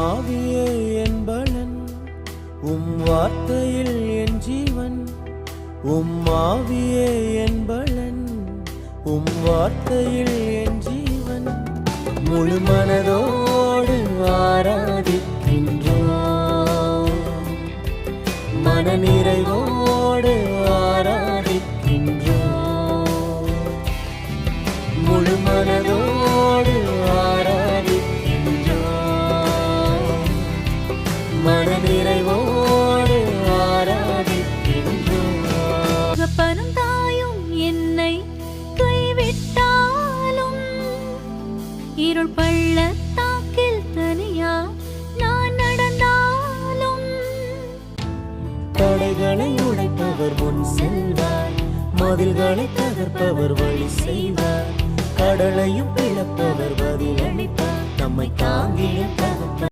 ஆவியே என் பலன், உம் வார்த்தையில் என் ஜீவன். உம் ஆவியே என் பலன், உம் வார்த்தையில் என் ஜீவன். முழு மனதோடு ஆராதிக்கின்றோம், மன நிறைவோடு ஆராதிக்கின்றோம். முழு மனதோடு ஆராதிக்கின்றோம், மன நிறைவோடு ஆராதிக்கின்றோம். பரந்தாயும் என்னை கைவிட்டாலும், இருள் பள்ளத்தாக்கில் தனியா நான் நடந்தாலும், தடைகளை உடைப்பவர் முன் செல்வார், மதில்களை தகர்ப்பவர் வழி செய்வார், கடலையும் பிளப்பவர் பதிலளிப்பார், நம்மை தாங்கிய